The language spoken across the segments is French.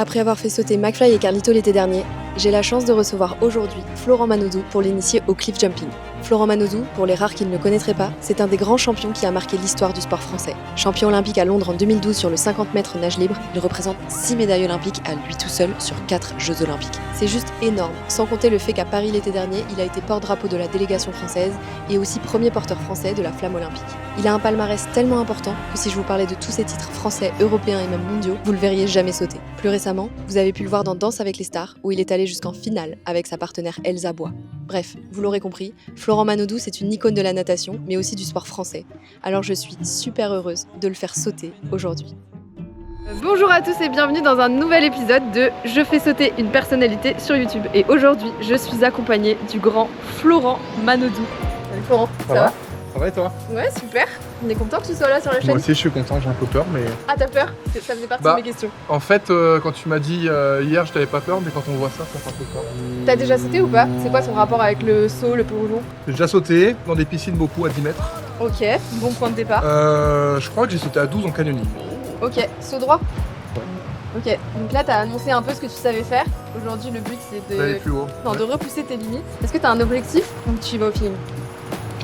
Après avoir fait sauter McFly et Carlito l'été dernier, j'ai la chance de recevoir aujourd'hui Florent Manodou pour l'initier au cliff jumping. Florent Manodou, pour les rares qui ne le connaîtraient pas, c'est un des grands champions qui a marqué l'histoire du sport français. Champion olympique à Londres en 2012 sur le 50 mètres nage libre, il représente 6 médailles olympiques à lui tout seul sur 4 Jeux olympiques. C'est juste énorme, sans compter le fait qu'à Paris l'été dernier, il a été porte-drapeau de la délégation française et aussi premier porteur français de la flamme olympique. Il a un palmarès tellement important que si je vous parlais de tous ses titres français, européens et même mondiaux, vous le verriez jamais sauter. Plus récemment, vous avez pu le voir dans Danse avec les stars, où il est allé jusqu'en finale avec sa partenaire Elsa Bois. Bref, vous l'aurez compris, Florent Manodou c'est une icône de la natation, mais aussi du sport français. Alors je suis super heureuse de le faire sauter aujourd'hui. Bonjour à tous et bienvenue dans un nouvel épisode de Je fais sauter une personnalité sur YouTube. Et aujourd'hui, je suis accompagnée du grand Florent Manodou. Salut Florent, ça va? Ça va et toi? Ouais, super. On est content que tu sois là sur la chaîne. Moi aussi je suis content, j'ai un peu peur mais... Ah, t'as peur? Ça faisait partie de mes questions. En fait, quand tu m'as dit hier je t'avais pas peur, mais quand on voit ça fait un peu peur. T'as déjà sauté ou pas? C'est quoi ton rapport avec le saut, le plongeon? J'ai déjà sauté dans des piscines beaucoup à 10 mètres. Ok, bon point de départ. Je crois que j'ai sauté à 12 en canyoning. Ok, saut droit? Ouais. Ok, donc là t'as annoncé un peu ce que tu savais faire. Aujourd'hui le but c'est D'aller plus haut. de repousser tes limites. Est-ce que t'as un objectif ou tu y vas au feeling?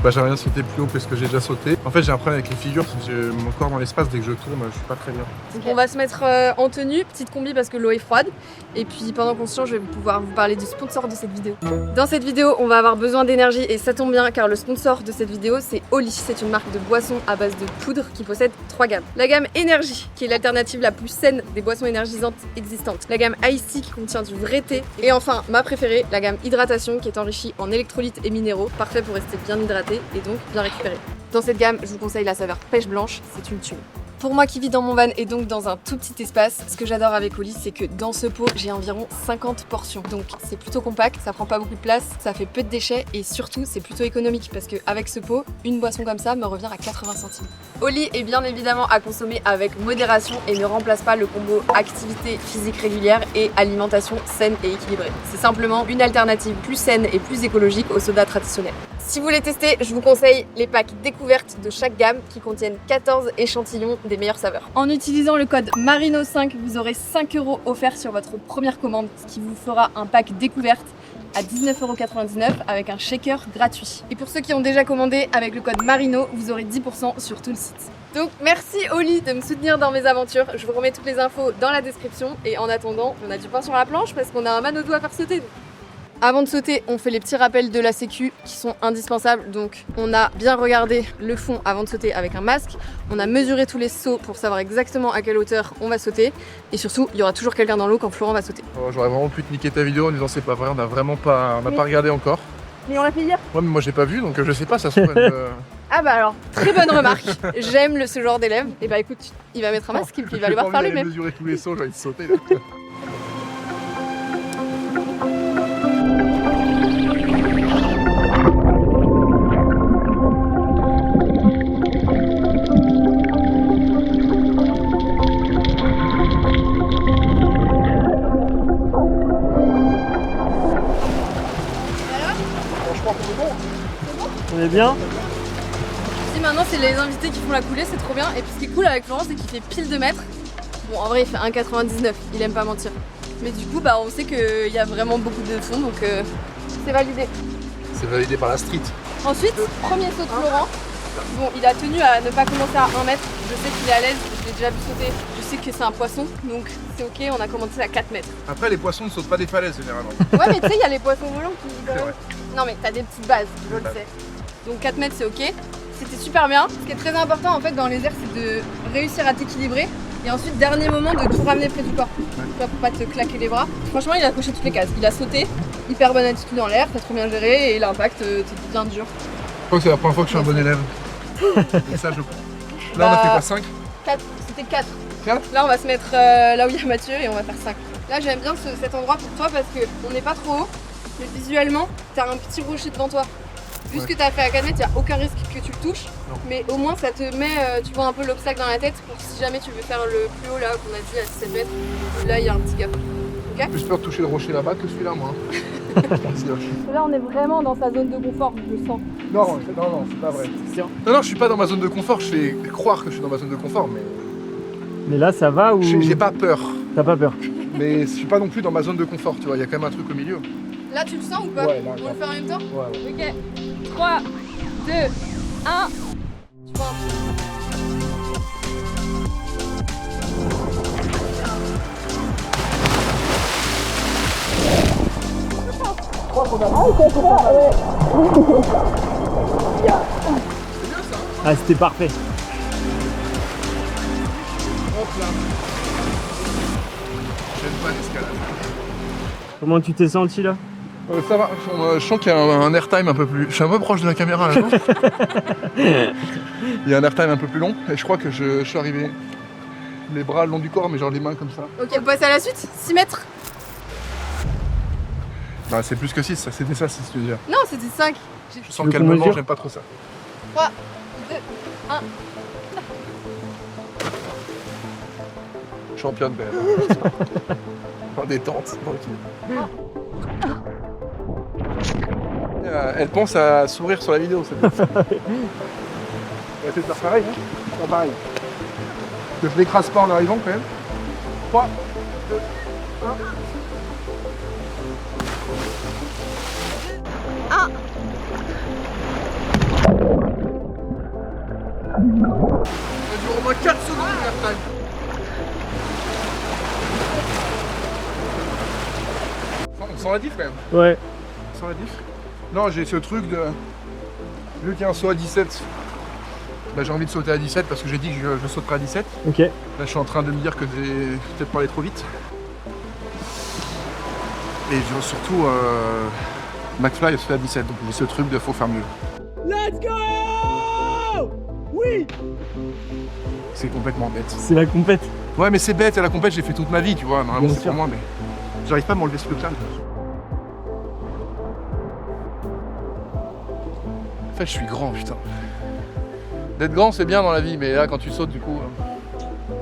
J'aimerais bien sauter plus haut que ce que j'ai déjà sauté. En fait j'ai un problème avec les figures, parce que j'ai mon corps dans l'espace, dès que je tourne, je suis pas très bien. Donc on va se mettre en tenue, petite combi parce que l'eau est froide. Et puis pendant qu'on se change, je vais pouvoir vous parler du sponsor de cette vidéo. Dans cette vidéo, on va avoir besoin d'énergie et ça tombe bien car le sponsor de cette vidéo c'est Oli. C'est une marque de boissons à base de poudre qui possède 3 gammes. La gamme Énergie qui est l'alternative la plus saine des boissons énergisantes existantes. La gamme Ice Tea qui contient du vrai thé. Et enfin ma préférée, la gamme Hydratation qui est enrichie en électrolytes et minéraux, parfait pour rester bien hydraté et donc bien récupéré. Dans cette gamme, je vous conseille la saveur pêche blanche, c'est une tuile. Pour moi qui vis dans mon van et donc dans un tout petit espace, ce que j'adore avec Oli, c'est que dans ce pot, j'ai environ 50 portions. Donc c'est plutôt compact, ça prend pas beaucoup de place, ça fait peu de déchets et surtout c'est plutôt économique parce qu'avec ce pot, une boisson comme ça me revient à 80 centimes. Oli est bien évidemment à consommer avec modération et ne remplace pas le combo activité physique régulière et alimentation saine et équilibrée. C'est simplement une alternative plus saine et plus écologique au soda traditionnel. Si vous voulez tester, je vous conseille les packs découvertes de chaque gamme qui contiennent 14 échantillons des meilleures saveurs. En utilisant le code MARINO5, vous aurez 5 € offerts sur votre première commande, ce qui vous fera un pack découverte à 19,99 € avec un shaker gratuit. Et pour ceux qui ont déjà commandé avec le code MARINO, vous aurez 10% sur tout le site. Donc merci Oli de me soutenir dans mes aventures. Je vous remets toutes les infos dans la description et en attendant, on a du pain sur la planche parce qu'on a un Manodou à faire sauter. Avant de sauter, on fait les petits rappels de la sécu qui sont indispensables. Donc on a bien regardé le fond avant de sauter avec un masque. On a mesuré tous les sauts pour savoir exactement à quelle hauteur on va sauter. Et surtout, il y aura toujours quelqu'un dans l'eau quand Florent va sauter. Oh, j'aurais vraiment pu te niquer ta vidéo en disant c'est pas vrai, on n'a pas regardé encore. Mais on l'a fait hier. Ouais mais moi j'ai pas vu donc je sais pas, ça se trouve... Ah bah alors, très bonne remarque. J'aime ce genre d'élève. Et bah écoute, il va mettre un masque et puis il va aller voir par lui-même. mesurer tous les sauts, j'ai envie de sauter là. On est bien? Si maintenant c'est les invités qui font la coulée, c'est trop bien. Et puis ce qui est cool avec Florent, c'est qu'il fait pile 2 mètres. Bon en vrai il fait 1,99, il aime pas mentir. Mais du coup bah on sait qu'il y a vraiment beaucoup de fond donc c'est validé. C'est validé par la street. Ensuite, premier saut de Florent. Bon il a tenu à ne pas commencer à 1 mètre. Je sais qu'il est à l'aise, je l'ai déjà vu sauter. Je sais que c'est un poisson donc c'est ok, on a commencé à 4 mètres. Après les poissons ne sautent pas des falaises généralement. Ouais mais tu sais il y a les poissons volants qui... C'est vrai. Non mais t'as des petites bases, je le sais. Donc 4 mètres c'est ok. C'était super bien. Ce qui est très important en fait dans les airs c'est de réussir à t'équilibrer et ensuite dernier moment de tout ramener près du corps. Tu vois, pour pas te claquer les bras. Franchement il a coché toutes les cases. Il a sauté, hyper bonne attitude dans l'air, t'as trop bien géré et l'impact t'es bien dur. Je crois que c'est la première fois que je suis un bon élève. Et ça je... Là on a fait quoi, 5? 4, c'était 4. 4? Là on va se mettre là où il y a Mathieu et on va faire 5. Là j'aime bien cet endroit pour toi parce qu'on n'est pas trop haut, mais visuellement t'as un petit rocher devant toi. Vu ce que t'as fait à 4 mètres, il n'y a aucun risque que tu le touches, mais au moins ça te met, tu vois un peu l'obstacle dans la tête pour si jamais tu veux faire le plus haut là qu'on a dit à 17 mètres, là il y a un petit gap. Ok? Plus peur de toucher le rocher là-bas que celui-là moi. Là on est vraiment dans sa zone de confort, je le sens. Non, c'est pas vrai. Non, je suis pas dans ma zone de confort, je fais croire que je suis dans ma zone de confort, mais... Mais là ça va ou... J'ai pas peur. T'as pas peur? Mais je suis pas non plus dans ma zone de confort, tu vois, il y a quand même un truc au milieu. Là, tu le sens ou pas? Ouais, là, On le fait en même temps? Ouais. Ok. 3, 2, 1. Tu vois un peu. Ah, c'était parfait. Hop là. J'aime pas l'escalade. Comment tu t'es senti là? Ça va, je sens qu'il y a un airtime un peu plus... Je suis un peu proche de la caméra là, non? Il y a un airtime un peu plus long et je crois que je suis arrivé les bras le long du corps mais genre les mains comme ça. Ok, on passe à la suite. 6 mètres. Bah c'est plus que 6, ça c'était ça, c'est ce que tu veux dire. Non, c'était 5. Je sens veux calmement, qu'on mesure j'aime pas trop ça. 3, 2, 1. Championne belle. En détente. Elle pense à sourire sur la vidéo, c'est bien. On va essayer de faire pareil, hein? Faire pareil. Que je l'écrase pas en arrivant quand même. 3, 2, 1. Ça dure au moins 4 secondes l'airtime. On sent la diff quand même. Ouais. On sent la diff. Non, j'ai ce truc de... Vu qu'il y a un saut à 17, bah, j'ai envie de sauter à 17 parce que j'ai dit que je sauterai à 17. Ok. Là je suis en train de me dire que j'ai peut-être parlé trop vite. Et surtout, McFly se fait à 17, donc j'ai ce truc de faut faire mieux. Let's go! Oui! C'est complètement bête. C'est la compète. Ouais mais c'est bête, à la compète j'ai fait toute ma vie, tu vois, normalement Bien c'est sûr. pour moi, mais j'arrive pas à m'enlever ce truc-là. En fait je suis grand, putain. D'être grand c'est bien dans la vie, mais là quand tu sautes du coup...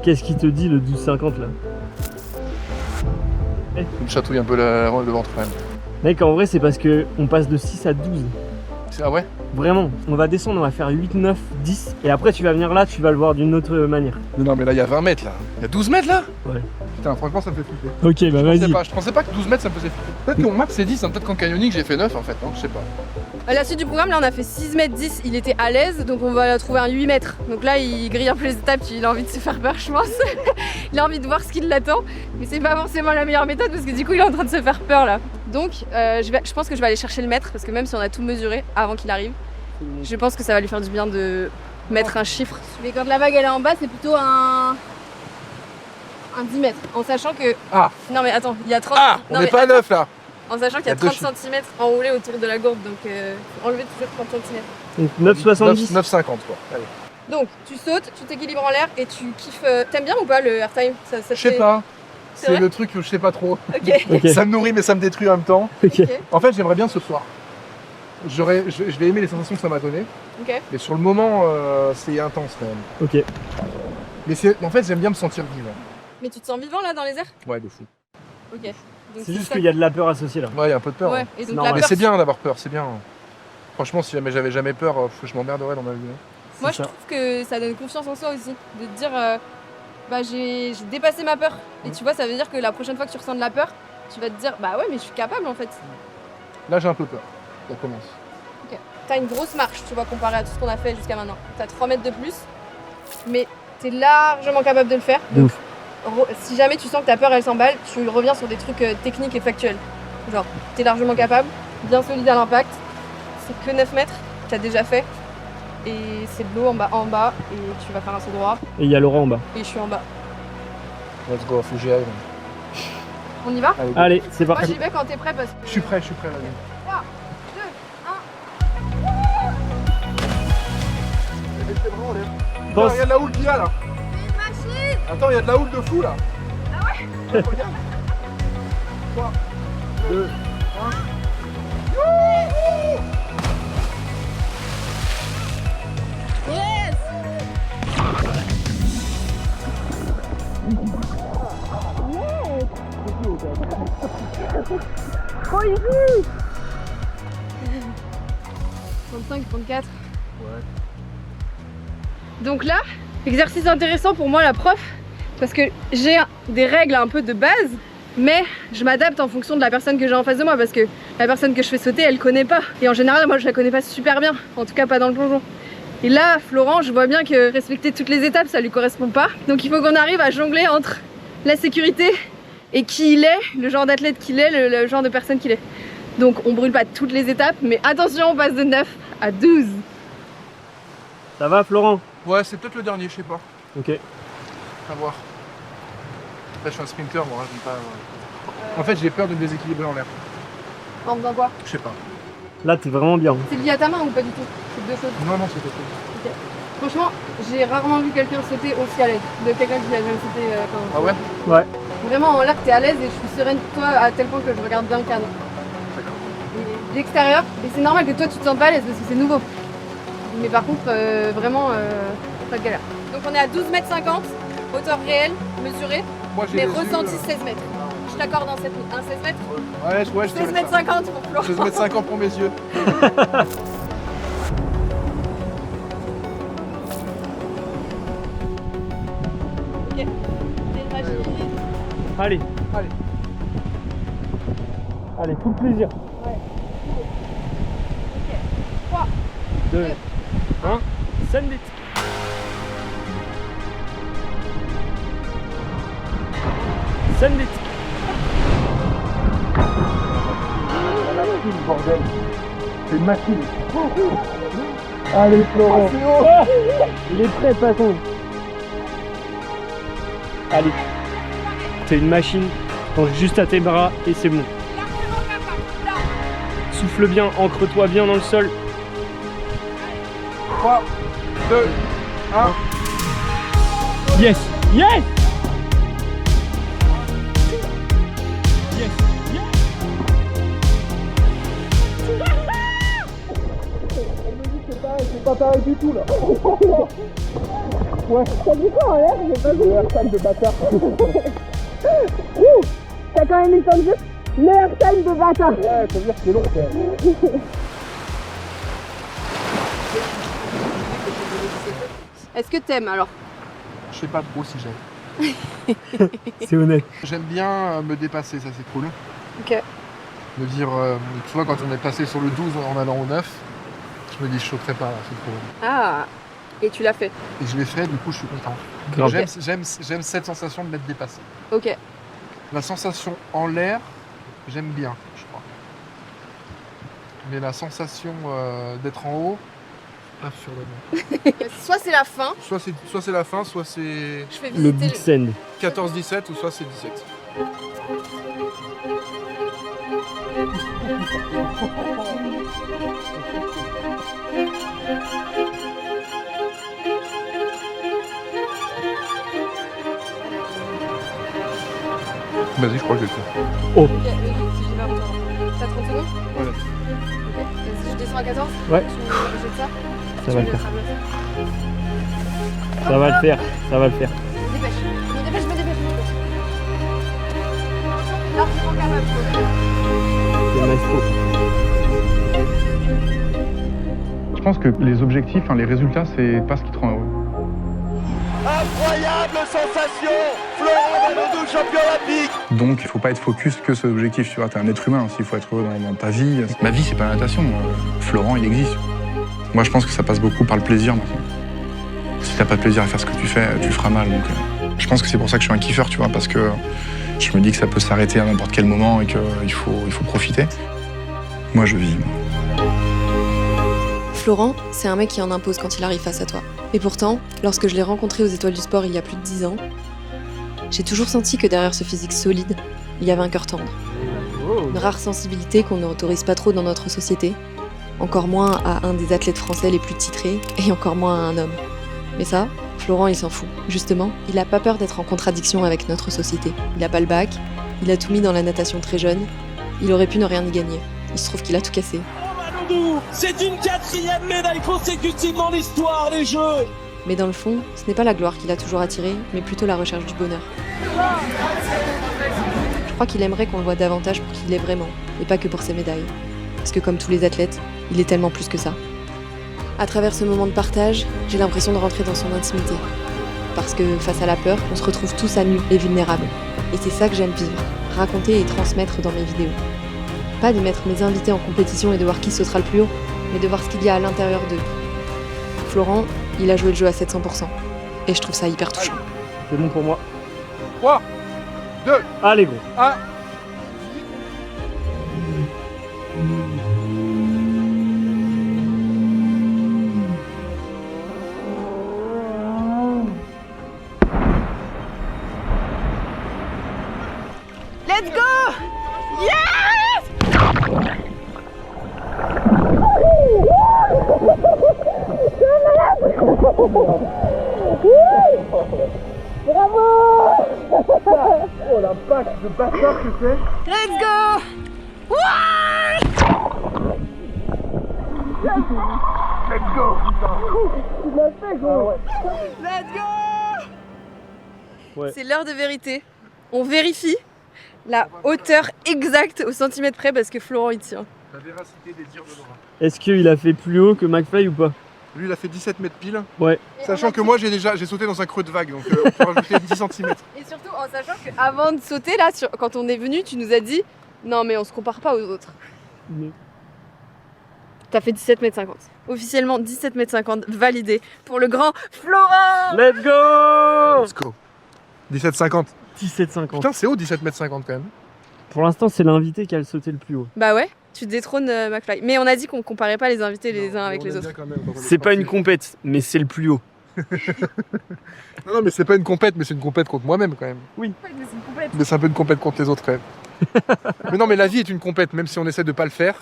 Qu'est-ce qui te dit le 12,50 là? il me chatouille un peu le ventre quand même. Mec, en vrai, c'est parce que on passe de 6 à 12. Ah ouais? Vraiment, on va descendre, on va faire 8, 9, 10. Et après, tu vas venir là, tu vas le voir d'une autre manière. Mais non mais là il y a 20 mètres là. Il y a 12 mètres là? Ouais. Putain franchement ça me fait flipper. Ok, bah vas-y. Je pensais pas que 12 mètres ça me faisait flipper. Peut-être que mon max c'est 10, hein. Peut-être qu'en canyoning j'ai fait 9 en fait, non? Je sais pas. À la suite du programme, là on a fait 6 mètres 10, il était à l'aise, donc on va trouver un 8 mètres. Donc là il grille un peu les étapes, il a envie de se faire peur je pense. Il a envie de voir ce qui l'attend, mais c'est pas forcément la meilleure méthode parce que du coup il est en train de se faire peur là. Donc je pense que je vais aller chercher le mètre parce que même si on a tout mesuré avant qu'il arrive, je pense que ça va lui faire du bien de mettre un chiffre. Mais quand la vague elle est en bas, c'est plutôt un 10 mètres, en sachant que... Ah! Non mais attends, il y a 30... Ah! non, On n'est mais pas à 9 là! En sachant qu'il y a Il y a deux 30 cm enroulés autour de la gourde, donc enlever toujours 30 cm. Donc 9,70. 9,50 quoi. Allez. Donc tu sautes, tu t'équilibres en l'air et tu kiffes. T'aimes bien ou pas le airtime? Ça Je sais pas. C'est C'est vrai le truc que je sais pas trop. Ok. Ok. Ça me nourrit mais ça me détruit en même temps. Ok. Ok. En fait j'aimerais bien ce soir. Je vais aimer les sensations que ça m'a donné. Ok. Mais sur le moment c'est intense quand même. Ok. Mais en fait j'aime bien me sentir vivant. Mais tu te sens vivant là dans les airs? Ouais de fou. Ok. Donc C'est juste ça. qu'il y a de la peur associée là. Ouais il y a un peu de peur. Ouais. hein. Et donc normal. la Mais peur. c'est bien d'avoir peur, c'est bien. Franchement si jamais j'avais jamais peur, je m'emmerderais dans ma vie. hein. Moi C'est je ça. trouve que ça donne confiance en soi aussi, de te dire bah j'ai dépassé ma peur. Et tu vois, ça veut dire que la prochaine fois que tu ressens de la peur, tu vas te dire bah ouais mais je suis capable en fait. Là j'ai un peu peur. Ça commence. T'as une grosse marche, tu vois, comparé à tout ce qu'on a fait jusqu'à maintenant. T'as 3 mètres de plus, mais t'es largement capable de le faire. De Donc, si jamais tu sens que ta peur elle s'emballe, tu reviens sur des trucs techniques et factuels. Genre, t'es largement capable, bien solide à l'impact, c'est que 9 mètres, t'as déjà fait, et c'est de l'eau en bas, et tu vas faire un saut droit, Et il y a Laurent en bas. et je suis en bas. Let's go, faut que j'y aille. On y va? Allez, go. Allez, c'est Moi parti. j'y vais quand t'es prêt parce que... Je suis prêt, vas-y. 3, 2, 1... C'est vraiment l'air. Pense- Il y a de la houle qu'il y a là. Attends, il y a de la houle de fou là. Ah ouais? Regarde. 3, 2, 1. Yes! Trop easy! 35, 34. Ouais. Donc là, exercice intéressant pour moi la prof, parce que j'ai des règles un peu de base, Mais je m'adapte en fonction de la personne que j'ai en face de moi parce que la personne que je fais sauter, elle connaît pas. Et en général, moi je la connais pas super bien, en tout cas pas dans le plongeon. Et là, Florent, je vois bien que respecter toutes les étapes, ça lui correspond pas. Donc il faut qu'on arrive à jongler entre la sécurité et qui il est, le genre d'athlète qu'il est, le genre de personne qu'il est. Donc on brûle pas toutes les étapes, mais attention, on passe de 9 à 12. Ça va, Florent? Ouais, c'est peut-être le dernier, je sais pas. Ok. À voir. Après, je suis un sprinter, moi, j'aime pas. En fait, j'ai peur de me déséquilibrer en l'air. En faisant quoi? Je sais pas. Là, t'es vraiment bien. C'est lié à ta main ou pas du tout? C'est deux choses. Non, c'est quelque chose. Ok. Franchement, j'ai rarement vu quelqu'un sauter aussi à l'aise. De quelqu'un qui a jamais sauté Ah ouais? Ouais. Vraiment, en l'air, t'es à l'aise et je suis sereine pour toi à tel point que je regarde bien le cadre. D'accord. Et l'extérieur, et c'est normal que toi tu te sens pas à l'aise parce que c'est nouveau. Mais par contre, vraiment, pas de galère. Donc on est à 12,50 m, hauteur réelle, mesurée, Moi, j'ai mais les yeux, ressenti 16 mètres. Je t'accorde un 16 mètres. Ouais, je te 16 laisse mètres ça. 50 pour Florent. 16 mètres 50 pour mes yeux. Ok. C'est une machine. Allez. Allez. Allez, tout le plaisir. Ouais. Ok. 3. 2, 1, send it. Send it. La machine, bordel. C'est une machine. Allez, Florent. Il est prêt, patron. Allez. C'est une machine. Pense juste à tes bras et c'est bon. Souffle bien, ancre-toi bien dans le sol. 3, 2, 1. Yes! Yes! Yes! Yes! C'est pas pareil du tout là. Ouais. T'as dit quoi en l'air? J'ai pas vu. Le airtime de bâtard. T'as quand même eu le temps de dire le airtime de bâtard. Ouais, ça veut dire que c'est long quand même. Est-ce que t'aimes alors? Je sais pas trop si j'aime. C'est honnête. J'aime bien me dépasser, ça c'est cool. Ok. Me dire, tu vois, quand on est passé sur le 12 en allant au 9, je me dis je sauterai pas là, c'est trop. Ah. Et tu l'as fait. Et je l'ai fait, du coup je suis content. Grave. J'aime cette sensation de m'être dépassé. Ok. La sensation en l'air, j'aime bien, je crois. Mais la sensation d'être en haut, pas sûr de moi. Soit c'est la fin. Soit c'est la fin, soit c'est Je fais Le visiter big send. 14-17 ou soit c'est 17. Vas-y, je crois que je vais le faire. Ok, si j'ai pas retour. T'as 30 secondes? Ouais. Ok. Vas-y, je descends à 14. Ouais. Tu me jettes ça. Ça va le faire. Ça Ça va le faire. Ça va le faire. Dépêche. Je me dépêche. Largement capable. C'est le maestro. Je pense que les objectifs, les résultats, c'est pas ce qui te rend heureux. Incroyable sensation! Florent Manodou, champion olympique! Donc il faut pas être focus que sur l'objectif, tu vois, t'es un être humain aussi, il faut être heureux dans ta vie. Ma vie, c'est pas la natation, Florent, il existe. Moi, je pense que ça passe beaucoup par le plaisir maintenant. Si t'as pas de plaisir à faire ce que tu fais, tu feras mal. Donc, je pense que c'est pour ça que je suis un kiffeur, tu vois, parce que je me dis que ça peut s'arrêter à n'importe quel moment et qu'il faut profiter. Moi, je vis. Florent, c'est un mec qui en impose quand il arrive face à toi. Et pourtant, lorsque je l'ai rencontré aux Étoiles du Sport il y a plus de 10 ans, j'ai toujours senti que derrière ce physique solide, il y avait un cœur tendre. Une rare sensibilité qu'on n'autorise pas trop dans notre société, encore moins à un des athlètes français les plus titrés, et encore moins à un homme. Mais ça, Florent, il s'en fout. Justement, il a pas peur d'être en contradiction avec notre société. Il a pas le bac, il a tout mis dans la natation très jeune, il aurait pu ne rien y gagner. Il se trouve qu'il a tout cassé. C'est une 4e médaille consécutive dans l'histoire des Jeux! Mais dans le fond, ce n'est pas la gloire qui l'a toujours attiré, mais plutôt la recherche du bonheur. Je crois qu'il aimerait qu'on le voit davantage pour qui il est vraiment, et pas que pour ses médailles. Parce que comme tous les athlètes, il est tellement plus que ça. À travers ce moment de partage, j'ai l'impression de rentrer dans son intimité. Parce que face à la peur, on se retrouve tous à nu et vulnérables. Et c'est ça que j'aime vivre. raconter et transmettre dans mes vidéos. Pas de mettre mes invités en compétition et de voir qui sautera le plus haut, mais de voir ce qu'il y a à l'intérieur d'eux. Florent, il a joué le jeu à 700%. Et je trouve ça hyper touchant. C'est bon pour moi. 3, 2, Allez gros. 1. Let's go! Oh la vache de bâtard que c'est. Let's go! Let's go, putain. Tu l'as fait, gros. Let's go! Ouais. C'est l'heure de vérité. On vérifie la hauteur exacte au centimètre près parce que Florent y tient. La véracité des dires de Laura. Est-ce qu'il a fait plus haut que McFly ou pas? Lui, il a fait 17 mètres pile. Ouais. Sachant que moi, j'ai sauté dans un creux de vague, donc on peut rajouter 10 cm. Et surtout en sachant qu'avant de sauter, là, quand on est venu, tu nous as dit non, mais on se compare pas aux autres. Mais- T'as fait 17,50 m. Officiellement 17,50 m validé pour le grand Florent! Let's go! Let's go. 17,50. 17,50. Putain, c'est haut 17,50 m quand même. Pour l'instant, c'est l'invité qui a le sauté le plus haut. Bah ouais, tu détrônes McFly. Mais on a dit qu'on comparait pas les invités les uns avec On les aime autres. bien quand même, quand on est C'est pas une sportif. compète, mais c'est le plus haut. Non, non, mais c'est pas une compète, mais c'est une compète contre moi-même quand même. Mais c'est une complète. Mais c'est un peu une compète contre les autres quand même. Mais non, mais la vie est une compète, même si on essaie de pas le faire.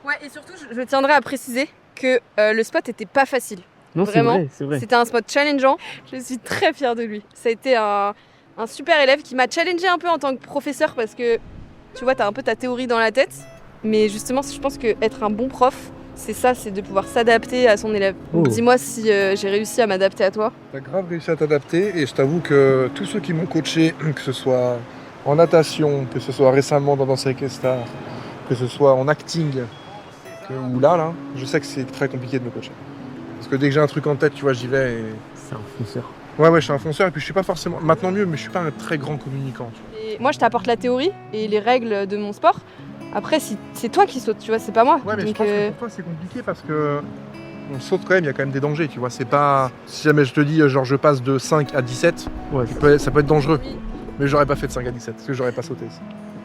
Ouais, et surtout, je tiendrai à préciser que le spot était pas facile. Non, c'est Vraiment, vrai, c'est vrai. C'était un spot challengeant. Je suis très fière de lui. Ça a été un super élève qui m'a challengé un peu en tant que professeur parce que tu vois, t'as un peu ta théorie dans la tête. Mais justement, je pense qu'être un bon prof, c'est ça, c'est de pouvoir s'adapter à son élève. Donc Oh. dis-moi si j'ai réussi à m'adapter à toi. T'as grave réussi à t'adapter et je t'avoue que tous ceux qui m'ont coaché, que ce soit en natation, que ce soit récemment dans Danse avec les stars, que ce soit en acting ou là, je sais que c'est très compliqué de me coacher. Parce que dès que j'ai un truc en tête, tu vois, j'y vais et... C'est un fonceur. Ouais, je suis un fonceur et puis je suis pas forcément... Maintenant mieux, mais je suis pas un très grand communicant. Tu vois. Et moi, je t'apporte la théorie et les règles de mon sport. Après, c'est toi qui sautes, tu vois, c'est pas moi. Ouais, mais Donc, je pense que pour toi, c'est compliqué parce que... On saute quand même, il y a quand même des dangers, tu vois. C'est pas... Si jamais je te dis, genre, je passe de 5 à 17, Ouais. ça peut être dangereux. Oui. Mais j'aurais pas fait de 5 à 17, parce que j'aurais pas sauté.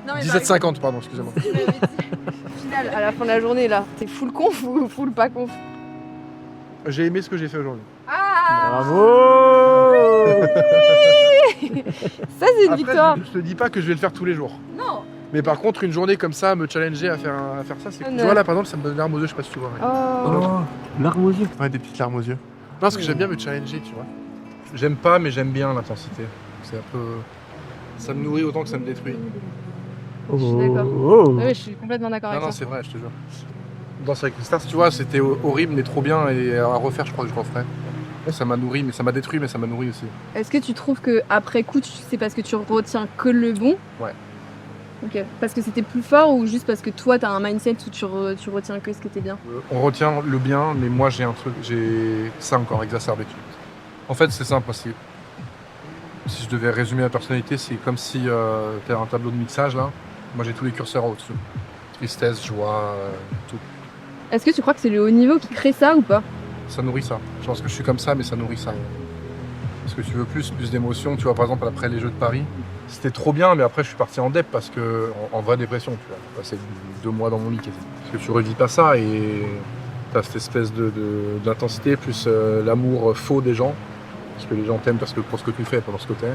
Non, mais par 17,50, pardon, excusez-moi. exemple, si tu m'avais dit, au final, à la fin de la journée, là, t'es full conf ou full pas conf? J'ai aimé ce que j'ai fait aujourd'hui. Ah Bravo! Ça, c'est une Après, victoire. je te dis pas que je vais le faire tous les jours. Non. Mais par contre, une journée comme ça, me challenger à faire ça, c'est cool. Non. Tu vois là, par exemple, ça me donne des larmes aux yeux, je sais pas si tu vois. Ouais, Oh. Larmes aux yeux. Ouais, des petites larmes aux yeux. Non, parce que j'aime bien me challenger, tu vois. J'aime pas, mais j'aime bien l'intensité. C'est un peu... Ça me nourrit autant que ça me détruit. Je suis d'accord. Oh. Ouais, je suis complètement d'accord Non, avec non, ça. c'est vrai, je te jure. Danse avec les stars, tu vois, c'était horrible, mais trop bien. Et à refaire, je crois que je referai. Ouais, ça m'a nourri, mais ça m'a détruit, mais ça m'a nourri aussi. Est-ce que tu trouves que après coup, c'est parce que tu retiens que le bon? Ouais. Ok. Parce que c'était plus fort ou juste parce que toi, t'as un mindset où tu retiens que ce qui était bien? On retient le bien, mais moi j'ai un truc, j'ai ça encore exacerbé. En fait, c'est simple, parce que si je devais résumer ma personnalité, c'est comme si t'avais un tableau de mixage là. Moi j'ai tous les curseurs au-dessus. Tristesse, joie, tout. Est-ce que tu crois que c'est le haut niveau qui crée ça ou pas? Ça nourrit ça. Je pense que je suis comme ça, mais ça nourrit ça. Parce que tu veux plus d'émotions. Tu vois, par exemple, après les Jeux de Paris, c'était trop bien, mais après je suis parti en dep parce que, en vraie dépression, tu vois. J'ai passé 2 mois dans mon lit quasi. Parce que tu revis pas ça et t'as cette espèce d'intensité plus l'amour faux des gens. Parce que les gens t'aiment pour ce que tu fais, pas pour ce que t'es.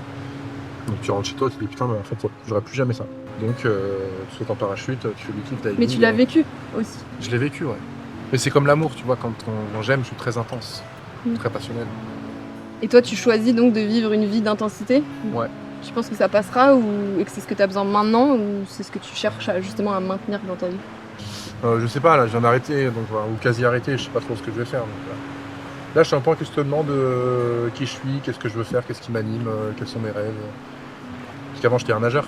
Donc tu rentres chez toi, tu te dis putain, mais en fait, j'aurais plus jamais ça. Donc tu sautes en parachute, tu fais du kiff, t'as Mais tu l'as vécu aussi. Je l'ai vécu, ouais. Mais c'est comme l'amour, tu vois, quand j'aime, je suis très intense, Mm. très passionnel. Et toi, tu choisis donc de vivre une vie d'intensité? Ouais. Tu penses que ça passera et que c'est ce que tu as besoin maintenant ou c'est ce que tu cherches justement à maintenir dans ta vie? Je sais pas, là, je viens d'arrêter, donc, voilà, ou quasi arrêté, je sais pas trop ce que je vais faire. Donc, voilà. Là, je suis un point questionnement de qui je suis, qu'est-ce que je veux faire, qu'est-ce qui m'anime, quels sont mes rêves. Parce qu'avant, j'étais un nageur.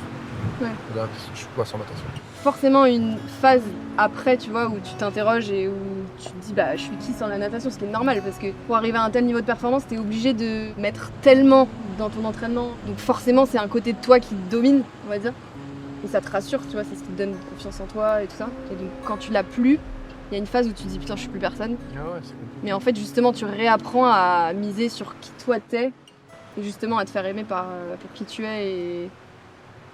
Ouais. Là, je suis pas sans natation. Forcément une phase après, tu vois, où tu t'interroges et où tu te dis bah je suis qui sans la natation, ce qui est normal parce que pour arriver à un tel niveau de performance, t'es obligé de mettre tellement dans ton entraînement. Donc forcément c'est un côté de toi qui te domine, on va dire. Et ça te rassure, tu vois, c'est ce qui te donne confiance en toi et tout ça. Et donc quand tu l'as plus, il y a une phase où tu te dis putain je suis plus personne. Ah ouais, c'est compliqué. Mais en fait justement tu réapprends à miser sur qui toi t'es et justement à te faire aimer pour qui tu es et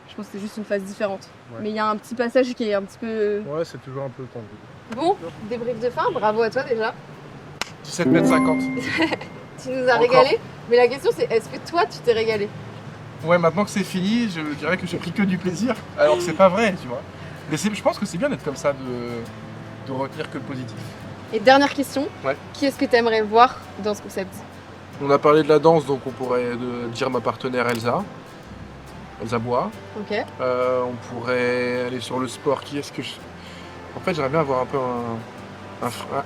je pense que c'est juste une phase différente. Ouais. Mais il y a un petit passage qui est un petit peu... Ouais, c'est toujours un peu tendu. Bon, débrief de fin, bravo à toi déjà. 17 mètres 50. Tu nous as Encore. régalé. Mais la question c'est est-ce que toi tu t'es régalé? Ouais, maintenant que c'est fini, je dirais que j'ai pris que du plaisir. Alors que c'est pas vrai, tu vois. Mais je pense que c'est bien d'être comme ça, de retenir que le positif. Et dernière question, Ouais. qui est-ce que tu aimerais voir dans ce concept? On a parlé de la danse, donc on pourrait dire ma partenaire Elsa Bois. Ok. On pourrait aller sur le sport. Qui est-ce que je... En fait, j'aimerais bien avoir un peu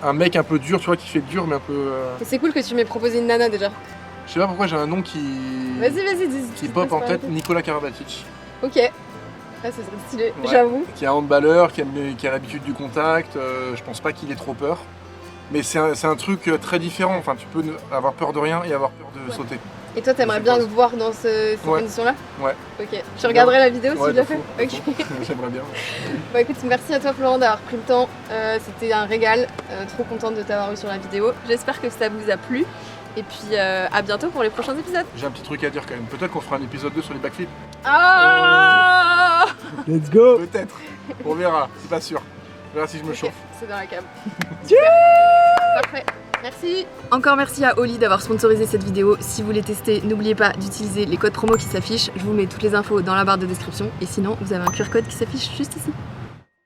un mec un peu dur, tu vois, qui fait dur, mais un peu... Et c'est cool que tu m'aies proposé une nana déjà. Je sais pas pourquoi j'ai un nom qui Vas-y, dis. qui pop en tête, Nicolas Karabatic. Ok. Ah, ça serait stylé, Ouais. j'avoue. Qui est un handballeur, qui a l'habitude du contact. Je pense pas qu'il ait trop peur. Mais c'est un truc très différent. Enfin, tu peux avoir peur de rien et avoir peur de sauter. Et toi, t'aimerais Je bien pense. le voir dans ces Ouais. conditions-là? Ouais. Ok. Tu regarderais la vidéo si Ouais, je la de fais? fou, de Ok. fou. J'aimerais bien. Bah écoute, merci à toi Florent d'avoir pris le temps. C'était un régal. Trop contente de t'avoir eu sur la vidéo. J'espère que ça vous a plu. Et puis à bientôt pour les prochains épisodes. J'ai un petit truc à dire quand même. Peut-être qu'on fera un épisode 2 sur les backflips. Ah Let's go. Peut-être. On verra. C'est pas sûr. On verra si je me Ok, chauffe. c'est dans la cam. Parfait. Merci. Encore merci à Oli d'avoir sponsorisé cette vidéo. Si vous voulez tester, n'oubliez pas d'utiliser les codes promo qui s'affichent. Je vous mets toutes les infos dans la barre de description. Et sinon, vous avez un QR code qui s'affiche juste ici.